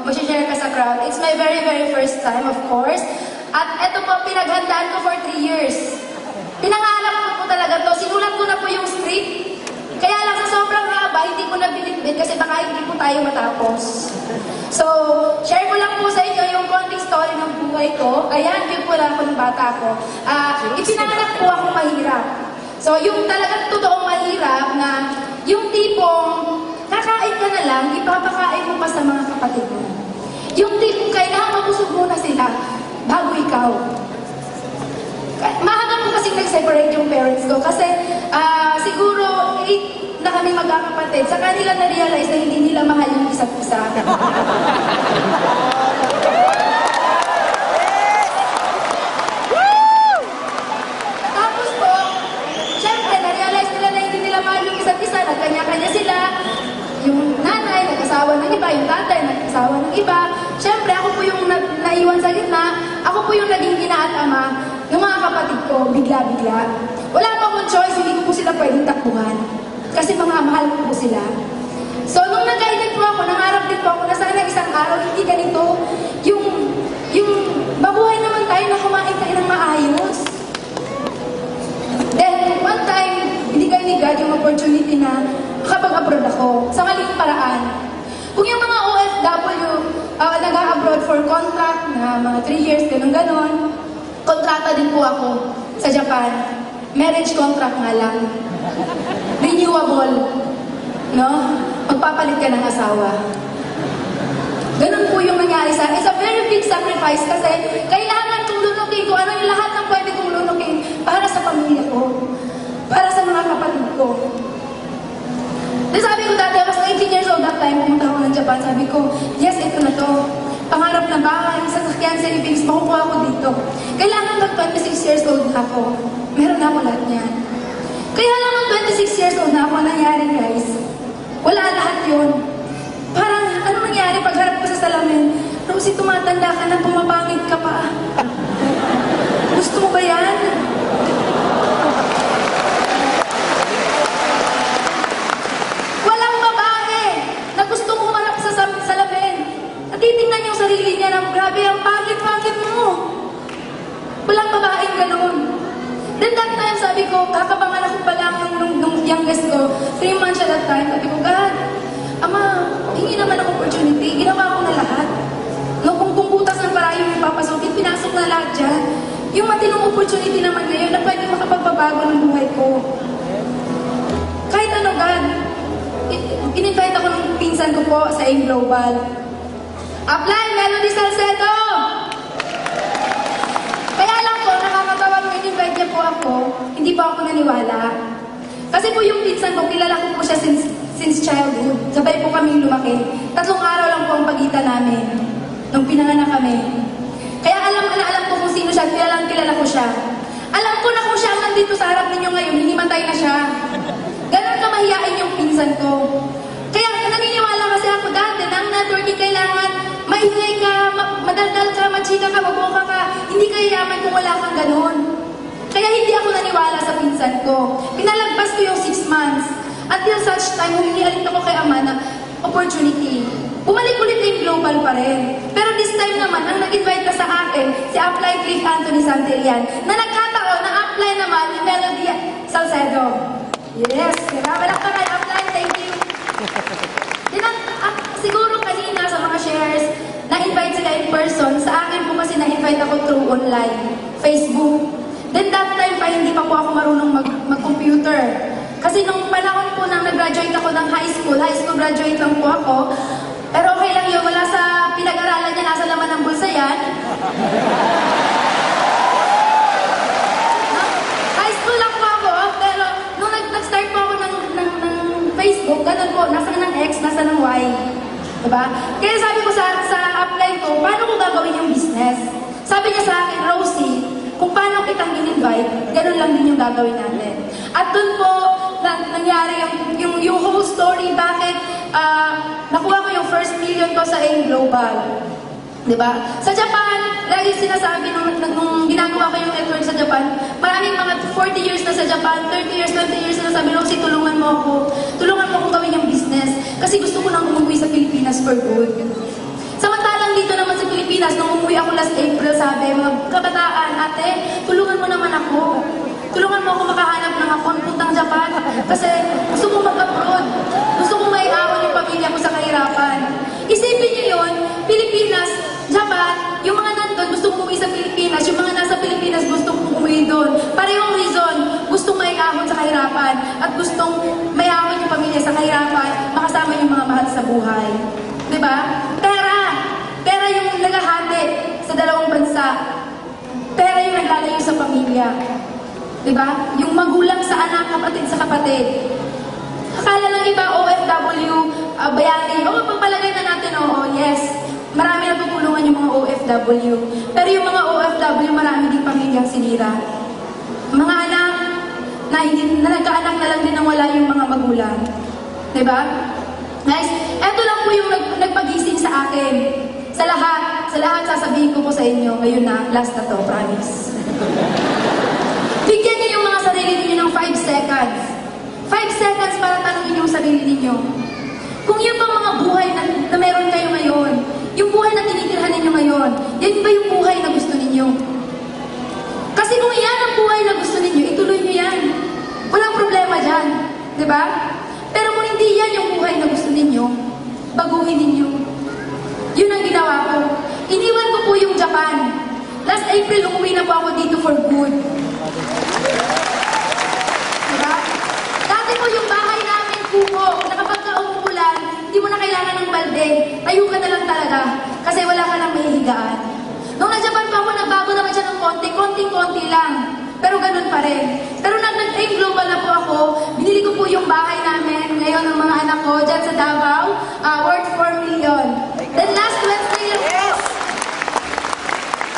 mag-share ka sa crowd. It's my very, very first time, of course. At ito po, pinaghandaan ko for 3 years. Pinangarap ko po talaga to. Sinulat ko na po yung script. Kaya lang sa sobrang haba, hindi ko na binitbit kasi baka hindi po tayo matapos. So, share ko lang po sa inyo yung konting story ng buhay ko. Ayan, yun po lang ako ng bata ko. Ipinanganak po ako mahirap. So, yung talagang totoong mahirap na yung tipong kakain ka na lang, ipapakain mo pa sa mga kapatid mo. Yung tipong kailangan mabusog muna sila bago ikaw. Mahaba po kasi nag-separate yung parents ko kasi siguro 8 na kami magkakapatid. Sa kanila na-realize na hindi nila mahal yung isa't isa. Tapos po, syempre, na-realize nila na hindi nila mahal yung isa't isa. Nagkanya-kanya sila. Yung nanay, nag-asawa ng iba. Yung tatay, nag-asawa ng iba. Syempre, ako po yung naiwan sa gitna. Ako po yung naging ina at ama ng mga kapatid ko, bigla-bigla. Wala pa akong choice, hindi ko po sila pwedeng takbuhan. Kasi mga mahal ko po sila. So, nung nag-edit po ako, nangarap din po ako na sana isang araw, hindi ganito, yung mabuhay naman tayo na kumain tayo ng maayos. Then, one time, binigay ni God yung opportunity na makapag-abroad ako sa maling paraan. Kung yung mga OFW, nag-abroad for contract na mga 3 years, ganun-ganon, kontrata din po ako sa Japan. Marriage contract nga lang. Renewable. No? Magpapalit ka ng asawa. Ganun po yung nangyari sa akin. It's a very big sacrifice kasi kailangan kong lunukin ko ano yung lahat ng pwede kong lunukin para sa pamilya ko. Para sa mga kapatid ko. Then sabi ko dati, I was 18 years old that time, pumunta ako ng Japan. Sabi ko, yes, ito na to. Pangarap na bahay, sasakyan, savings, makukuha ako dito. Kailangan mag 26 years old na ako. Meron na ako lahat niyan. Kaya lang ang 26 years old na ako, nangyari guys. Wala lahat yun. Parang, ano nangyari pagharap ko sa salamin? Rosie, tumatanda ka na, pumapangit ka pa. Gusto mo ba yan? Walang babae na gustong humarap sa salamin. Natitingnan yung sarili niya na, grabe, ang pangit-pangit mo. Walang babaeng ganun. Then that time, sabi ko, kakapanganak ko pa lang nung youngest ko, 3 months siya that time. Sabi ko, God, Ama, hingi naman ang opportunity. Ginawa ko na lahat. No, kung butas ng parayo yung papasukin, pinasok na lahat dyan. Yung matinong opportunity naman ngayon na pwede makapagpabago ng buhay ko. Kahit ano, God, in-invite ako ng pinsan ko po sa AIM Global. Apply, Melody Salcedo! Kaya lang po, nakakatawa nung in-invite niya po ako, hindi pa ako naniwala. Kasi po yung pinsan ko, kilala ko po siya since childhood. Sabay po kami lumaki. 3 araw lang po ang pagitan namin nung pinanganak kami. Kaya alam ko kung sino siya, kilala ko siya. Alam ko na kung siya ang nandito sa harap ninyo ngayon, hinimatay na siya. Ganon ka mahiyain yung pinsan ko. Kaya naniniwala kasi ako dati, na ang networking kailangan maingay ka, madaldal ka, machika ka, maboka ka. Hindi ka yaman kung wala kang ganon. Kaya hindi ako naniwala sa pinsan ko. Pinalagpas ko yung 6 months. Until such time, humingi ulit ako kay Ama na opportunity. Bumalik ulit yung global pa rin. Pero this time naman, ang nag-invite na sa akin, si Apply Cliff Anthony Santillan, na nagkataon na apply naman ni Melody Salcedo. Yes, diba? Walang ka kay Apply, thank you. Siguro kanina sa mga shares, na-invite sila in person. Sa akin po kasi na-invite ako through online, Facebook. Then that time pa, hindi pa po ako marunong mag-computer. Kasi nung panahon po nang nag-graduate ako ng high school graduate lang po ako. Pero okay lang yun, wala sa pinag-aralan niya, nasa laman ng bulsa yan. High school lang po ako, pero nung nag-start po ako ng Facebook, ganun po, nasa ng X, nasa ng Y. Diba? Kaya sabi ko sa apply ko, paano ko gagawin yung business? Sabi niya sa akin, Rosie, kung paano kitang in-invite, ganun lang din yung gagawin natin. At dun po, nangyari yung whole story, bakit nakuha ko yung first million ko sa AIM Global. Diba? Sa Japan, lagi sinasabi nung ginagawa ko yung network sa Japan, maraming mga 40 years na sa Japan, 30 years, 20 years na sabi, Rosie, tulungan mo akong gawin yung business. Kasi gusto ko nang umuwi sa Pilipinas for good. Pilipinas, nung umuwi ako last April, sabi, mga kabataan, ate, tulungan mo naman ako. Tulungan mo ako makahanap ng akong puntang Japan. Kasi gusto ko mag-abroad. Gusto ko maiahon yung pamilya ko sa kahirapan. Isipin niyo yun, Pilipinas, Japan, yung mga nandun gusto umuwi sa Pilipinas, yung mga nasa Pilipinas gusto umuwi doon. Parehong reason, gustong maiahon sa kahirapan at gustong maiahon yung pamilya sa kahirapan, makasama yung mga mahal sa buhay. Diba? Pera yung naghahati sa dalawang bansa. Pera yung naglalayo sa pamilya. Diba? Yung magulang sa anak, kapatid sa kapatid. Akala ng iba, OFW, bayani. Oo, pagpalagay na natin, oo, yes. Marami na tutulungan yung mga OFW. Pero yung mga OFW, marami din pamilyang sinira. Mga anak na nagkaanak na lang din nang wala yung mga magulang. Diba? Guys, eto lang po yung nagpagising sa akin. Sa lahat sasabihin ko po sa inyo, ngayon na, last na to, promise. Bigyan niyo yung mga sarili ninyo ng 5 seconds. 5 seconds para tanungin yung sarili ninyo. Kung yun bang mga buhay na meron kayo ngayon, yung buhay na tinitirhan ninyo ngayon, yan ba yung buhay na gusto ninyo? Kasi kung yan ang buhay na gusto ninyo, ituloy nyo yan. Walang problema dyan. Diba? Pero kung hindi yan yung buhay na gusto ninyo, baguhin ninyo. Yun ang ginawa ko. Iniwan ko po yung Japan. Last April, umuwi na po ako dito for good. Diba? Dati po yung bahay namin, kuko, na kapag umuulan, hindi mo na kailangan ng balde. Tayo ka na lang talaga. Kasi wala ka nang mahihigaan. Nung nag-Japan pa ako, nagbago naman siya ng konting-konti lang. Pero ganun pa rin. Pero nag-dream global na po ako, binili ko po yung bahay namin, ngayon ng mga anak ko, dyan sa Davao, worth 4 million. Then last Wednesday lang po,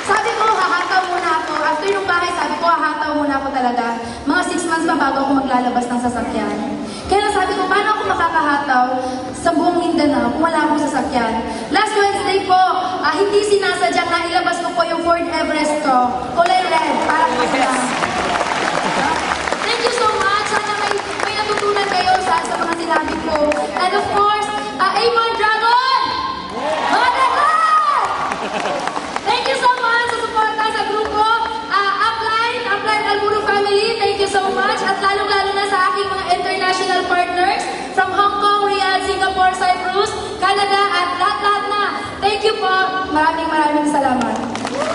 sabi ko, hahataw muna ako. After yung bahay, sabi ko, hahataw muna ako talaga. Mga 6 months pa bago ako maglalabas ng sasakyan. Kaya sabi ko, paano ako makakahataw sa buong Mindanao kung wala akong sasakyan? Last Wednesday po, hindi sinasadyang na ilabas ko po yung Ford Everest ko. Kulay red, para lang. Thank you so much. Sana may natutunan kayo sa mga sinabi ko. And of course, Avon Dragon! Mga Dragon! Thank you so much sa suporta sa grupo. Upline Alburo family, thank you so much. At lalong-lalo na sa aking mga international partners from Hong Kong, Riyadh, Singapore, Cyprus, Canada, at lahat-lahat na. Thank you po. Maraming salamat.